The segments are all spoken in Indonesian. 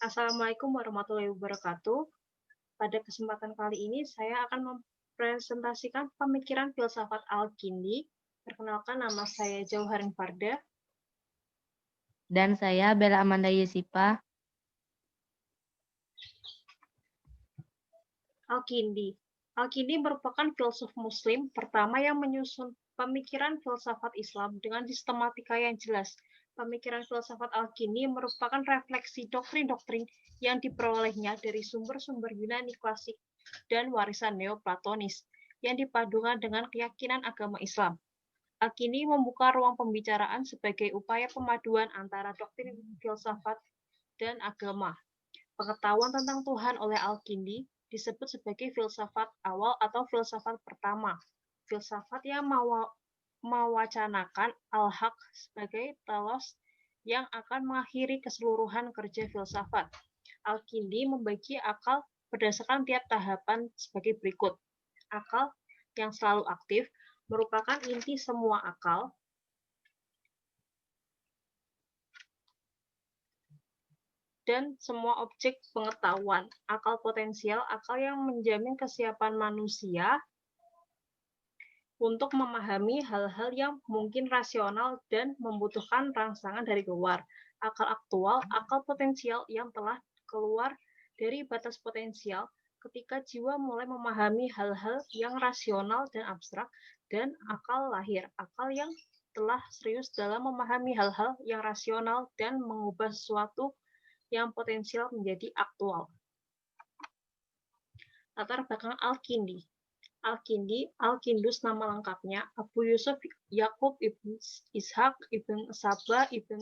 Assalamualaikum warahmatullahi wabarakatuh. Pada kesempatan kali ini saya akan mempresentasikan pemikiran filsafat Al-Kindi. Perkenalkan, nama saya Jauharin Farda. Dan saya Bella Amanda Yesipa. Al-Kindi. Al-Kindi merupakan filsuf Muslim pertama yang menyusun pemikiran filsafat Islam dengan sistematika yang jelas. Pemikiran filsafat Al-Kindi merupakan refleksi doktrin-doktrin yang diperolehnya dari sumber-sumber Yunani klasik dan warisan Neoplatonis yang dipadukan dengan keyakinan agama Islam. Al-Kindi membuka ruang pembicaraan sebagai upaya pemaduan antara doktrin filsafat dan agama. Pengetahuan tentang Tuhan oleh Al-Kindi disebut sebagai filsafat awal atau filsafat pertama. Filsafat yang mewacanakan al-haq sebagai telos yang akan mengakhiri keseluruhan kerja filsafat. Al-Kindi membagi akal berdasarkan tiap tahapan sebagai berikut. Akal yang selalu aktif merupakan inti semua akal. Dan semua objek pengetahuan. Akal potensial, akal yang menjamin kesiapan manusia untuk memahami hal-hal yang mungkin rasional dan membutuhkan rangsangan dari luar. Akal aktual, akal potensial yang telah keluar dari batas potensial ketika jiwa mulai memahami hal-hal yang rasional dan abstrak, dan akal lahir, akal yang telah serius dalam memahami hal-hal yang rasional dan mengubah sesuatu yang potensial menjadi aktual. Latar belakang Al-Kindi. Al-Kindi, Al-Kindus nama lengkapnya Abu Yusuf Yakub ibn Ishaq ibn Sabah ibn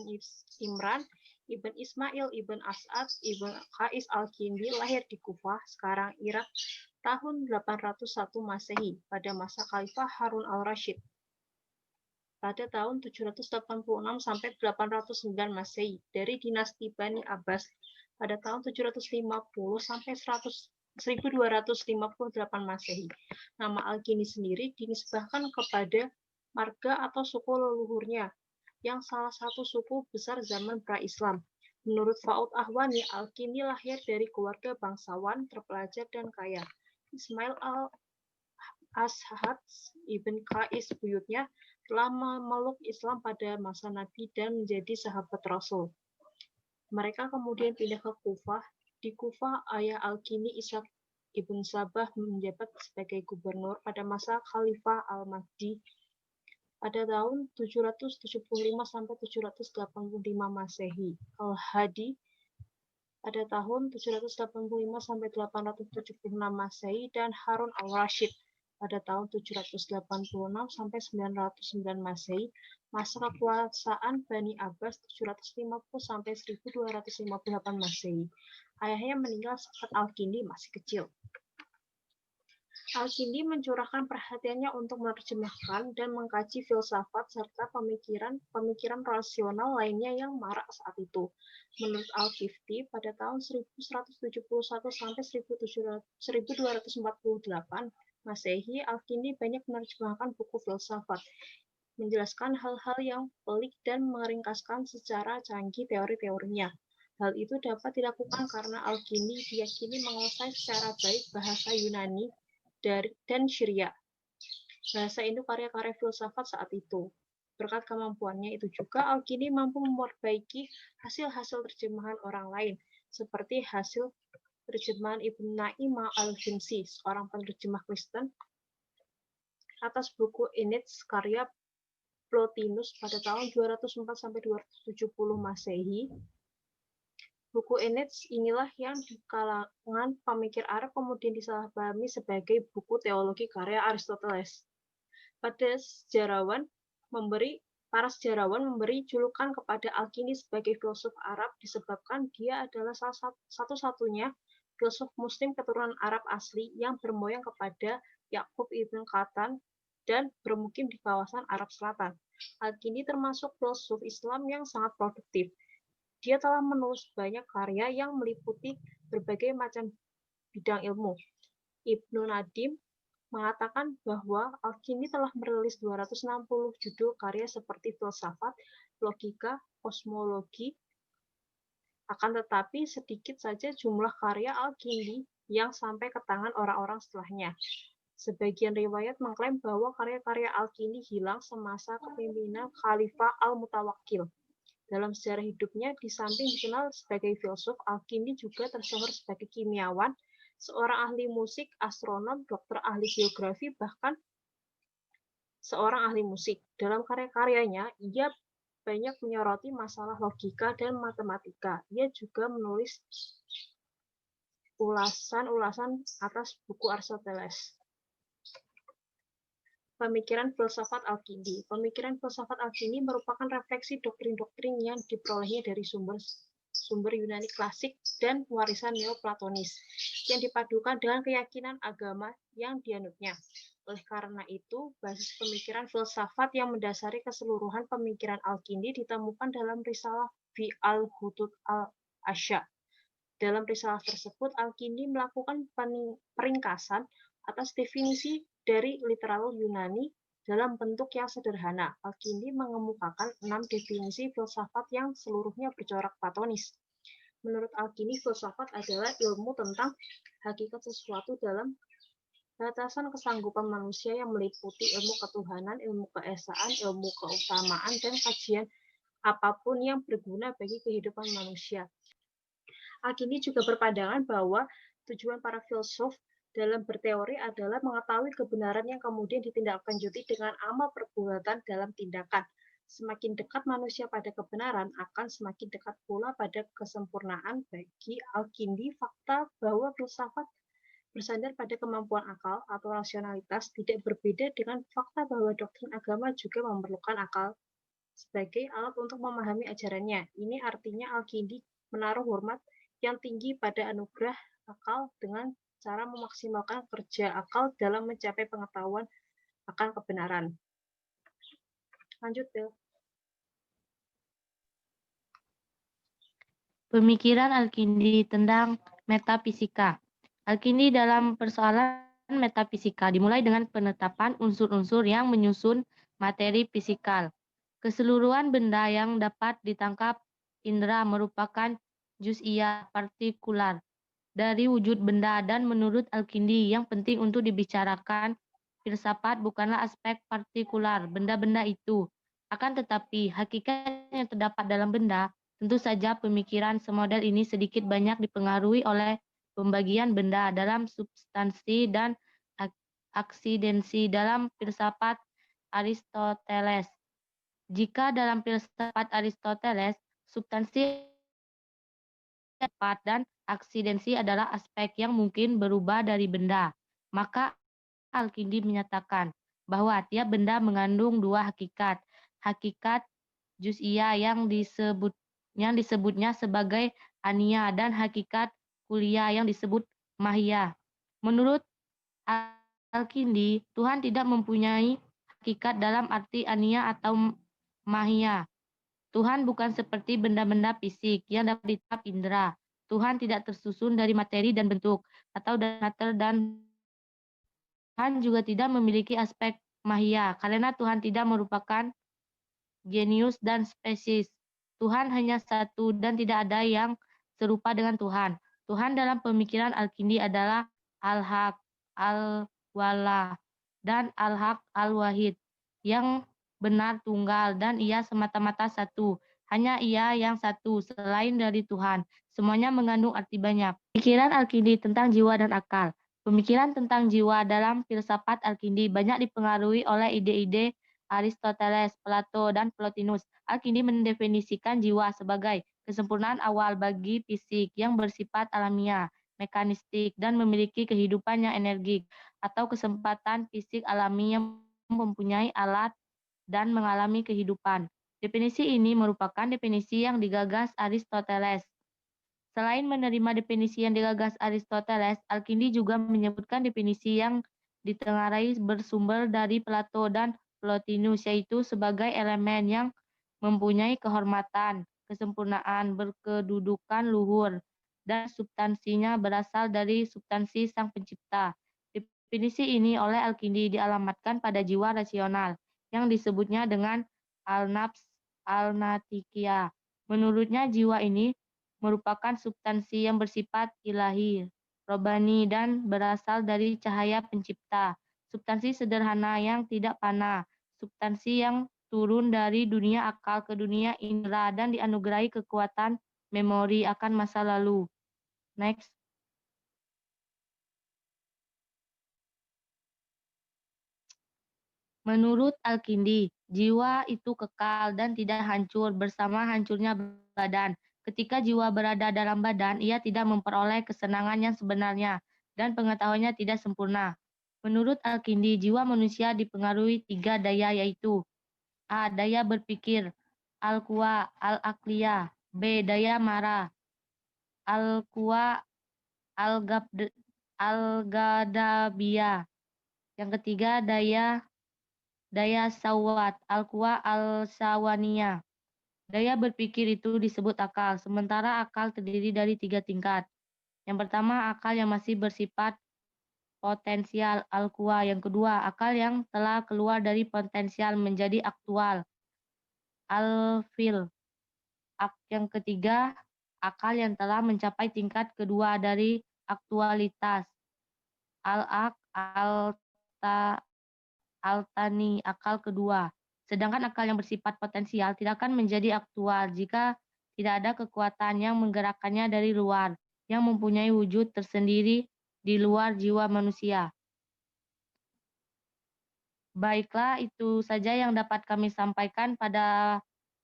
Imran ibn Ismail ibn As'ad ibn Qais Al-Kindi lahir di Kufah, sekarang Irak, tahun 801 Masehi pada masa Khalifah Harun al-Rashid. Pada tahun 786 sampai 809 Masehi dari dinasti Bani Abbas pada tahun 750 sampai 1258 Masehi. Nama Al-Kindi sendiri dinisbahkan kepada marga atau suku leluhurnya, yang salah satu suku besar zaman pra-Islam. Menurut Fa'ud Ahwani, Al-Kindi lahir dari keluarga bangsawan, terpelajar, dan kaya. Ismail al-Ashad ibn Qais buyutnya telah memeluk Islam pada masa Nabi dan menjadi sahabat Rasul. Mereka kemudian pindah ke Kufah. Di Kufah, ayah Al-Kindi Ishaq ibn Sabah menjabat sebagai gubernur pada masa Khalifah Al-Mahdi pada tahun 775 sampai 785 Masehi. Al-Hadi pada tahun 785 sampai 876 Masehi dan Harun al-Rashid pada tahun 786 sampai 909 Masehi, masa kekuasaan Bani Abbas 750 sampai 1258 Masehi. Ayahnya meninggal saat Al-Kindi masih kecil. Al-Kindi mencurahkan perhatiannya untuk menerjemahkan dan mengkaji filsafat serta pemikiran rasional lainnya yang marak saat itu. Menurut Al-Kifli, pada tahun 1171 sampai 1248 Masehi, Al-Kindi banyak menerjemahkan buku filsafat, menjelaskan hal-hal yang pelik dan meringkaskan secara canggih teori-teorinya. Hal itu dapat dilakukan karena Al-Kindi diyakini menguasai secara baik bahasa Yunani dan Syria. Bahasa itu karya-karya filsafat saat itu. Berkat kemampuannya itu juga, Al-Kindi mampu memperbaiki hasil-hasil terjemahan orang lain, seperti hasil terjemahan Ibn Naimah al-Himsi, seorang penerjemah Kristen, atas buku Inits karya Plotinus pada tahun 204 sampai 270 Masehi. Buku Inits inilah yang di kalangan pemikir Arab kemudian disalahpahami sebagai buku teologi karya Aristoteles. Para sejarawan memberi julukan kepada Al-Kindi sebagai filsuf Arab disebabkan dia adalah satu-satunya filsuf Muslim keturunan Arab asli yang bermoyang kepada Yakub ibn Qatan dan bermukim di kawasan Arab Selatan. Al-Kindi termasuk filsuf Islam yang sangat produktif. Dia telah menulis banyak karya yang meliputi berbagai macam bidang ilmu. Ibnu Nadim mengatakan bahwa Al-Kindi telah merilis 260 judul karya seperti filsafat, logika, kosmologi, Akan tetapi sedikit saja jumlah karya Al-Kindi yang sampai ke tangan orang-orang setelahnya. Sebagian riwayat mengklaim bahwa karya-karya Al-Kindi hilang semasa kepemimpinan Khalifah Al-Mutawakkil. Dalam sejarah hidupnya, di samping dikenal sebagai filsuf, Al-Kindi juga tersohor sebagai kimiawan, seorang ahli musik, astronom, dokter ahli geografi, bahkan seorang ahli musik. Dalam karya-karyanya, ia banyak menyoroti masalah logika dan matematika. Ia juga menulis ulasan-ulasan atas buku Aristoteles. Pemikiran filsafat Al-Kindi. Pemikiran filsafat Al-Kindi merupakan refleksi doktrin-doktrin yang diperolehnya dari sumber Yunani klasik dan warisan Neoplatonis yang dipadukan dengan keyakinan agama yang dianutnya. Oleh karena itu, basis pemikiran filsafat yang mendasari keseluruhan pemikiran Al-Kindi ditemukan dalam risalah Fi al-Hudud al-Asya. Dalam risalah tersebut, Al-Kindi melakukan peringkasan atas definisi dari literatur Yunani dalam bentuk yang sederhana. Al-Kindi mengemukakan 6 definisi filsafat yang seluruhnya bercorak platonis. Menurut Al-Kindi, filsafat adalah ilmu tentang hakikat sesuatu dalam batasan kesanggupan manusia yang meliputi ilmu ketuhanan, ilmu keesaan, ilmu keutamaan, dan kajian apapun yang berguna bagi kehidupan manusia. Al-Kindi juga berpandangan bahwa tujuan para filsuf dalam berteori adalah mengetahui kebenaran yang kemudian ditindaklanjuti dengan amal perbuatan dalam tindakan. Semakin dekat manusia pada kebenaran, akan semakin dekat pula pada kesempurnaan. Bagi Al-Kindi, fakta bahwa filsafat bersandar pada kemampuan akal atau rasionalitas tidak berbeda dengan fakta bahwa doktrin agama juga memerlukan akal sebagai alat untuk memahami ajarannya. Ini artinya Al-Kindi menaruh hormat yang tinggi pada anugerah akal dengan cara memaksimalkan kerja akal dalam mencapai pengetahuan akan kebenaran. Lanjut, Bill. Pemikiran Al-Kindi tentang metafisika. Al-Kindi dalam persoalan metafisika dimulai dengan penetapan unsur-unsur yang menyusun materi fisikal. Keseluruhan benda yang dapat ditangkap indera merupakan juz'iyah partikular dari wujud benda, dan menurut Al-Kindi yang penting untuk dibicarakan filsafat bukanlah aspek partikular benda-benda itu, akan tetapi hakikat yang terdapat dalam benda. Tentu saja pemikiran semodel ini sedikit banyak dipengaruhi oleh pembagian benda dalam substansi dan aksidensi dalam filsafat Aristoteles. Jika dalam filsafat Aristoteles, substansi dan aksidensi adalah aspek yang mungkin berubah dari benda, maka Al-Kindi menyatakan bahwa tiap benda mengandung dua hakikat. Hakikat juz'iyah yang disebutnya sebagai ania, dan hakikat kuliah yang disebut mahiyah. Menurut Al-Kindi, Tuhan tidak mempunyai hakikat dalam arti ania atau mahiyah. Tuhan bukan seperti benda-benda fisik yang dapat ditangkap indera. Tuhan tidak tersusun dari materi dan bentuk, atau dari mater, dan Tuhan juga tidak memiliki aspek mahiyah, karena Tuhan tidak merupakan genius dan spesies. Tuhan hanya satu dan tidak ada yang serupa dengan Tuhan. Tuhan dalam pemikiran Al-Kindi adalah Al-Haq, Al-Wala, dan Al-Haq Al-Wahid, yang benar tunggal, dan ia semata-mata satu. Hanya ia yang satu, selain dari Tuhan. Semuanya mengandung arti banyak. Pikiran Al-Kindi tentang jiwa dan akal. Pemikiran tentang jiwa dalam filsafat Al-Kindi banyak dipengaruhi oleh ide-ide Aristoteles, Plato, dan Plotinus. Al-Kindi mendefinisikan jiwa sebagai kesempurnaan awal bagi fisik yang bersifat alamiah, mekanistik, dan memiliki kehidupan yang energik, atau kesempatan fisik alami yang mempunyai alat dan mengalami kehidupan. Definisi ini merupakan definisi yang digagas Aristoteles. Selain menerima definisi yang digagas Aristoteles, Al-Kindi juga menyebutkan definisi yang ditengarai bersumber dari Plato dan Plotinus, yaitu sebagai elemen yang mempunyai kehormatan, kesempurnaan, berkedudukan luhur, dan substansinya berasal dari substansi Sang Pencipta. Definisi ini oleh Al-Kindi dialamatkan pada jiwa rasional, yang disebutnya dengan al-nafs al-natikiyah. Menurutnya, jiwa ini merupakan substansi yang bersifat ilahi, robani, dan berasal dari cahaya pencipta. Substansi sederhana yang tidak fana, substansi yang turun dari dunia akal ke dunia indera dan dianugerahi kekuatan memori akan masa lalu. Next. Menurut Al-Kindi, jiwa itu kekal dan tidak hancur bersama hancurnya badan. Ketika jiwa berada dalam badan, ia tidak memperoleh kesenangan yang sebenarnya dan pengetahuannya tidak sempurna. Menurut Al-Kindi, jiwa manusia dipengaruhi 3 daya yaitu A. Daya berpikir, Al-Quwa, Al-Aqliyah. B. Daya marah, Al-Quwa, Al-Ghadabiyah. Yang ketiga, daya sawat, Al-Quwa Al-Sawaniyah. Daya berpikir itu disebut akal, sementara akal terdiri dari 3 tingkat. Yang pertama, akal yang masih bersifat potensial, Al-Quwa. Yang kedua, akal yang telah keluar dari potensial menjadi aktual, Al-Fil. Yang ketiga, akal yang telah mencapai tingkat kedua dari aktualitas, Al-Aq, Al-Tani, akal kedua. Sedangkan akal yang bersifat potensial tidak akan menjadi aktual jika tidak ada kekuatan yang menggerakkannya dari luar, yang mempunyai wujud tersendiri di luar jiwa manusia. Baiklah, itu saja yang dapat kami sampaikan pada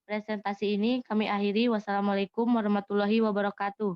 presentasi ini. Kami akhiri. Wassalamualaikum warahmatullahi wabarakatuh.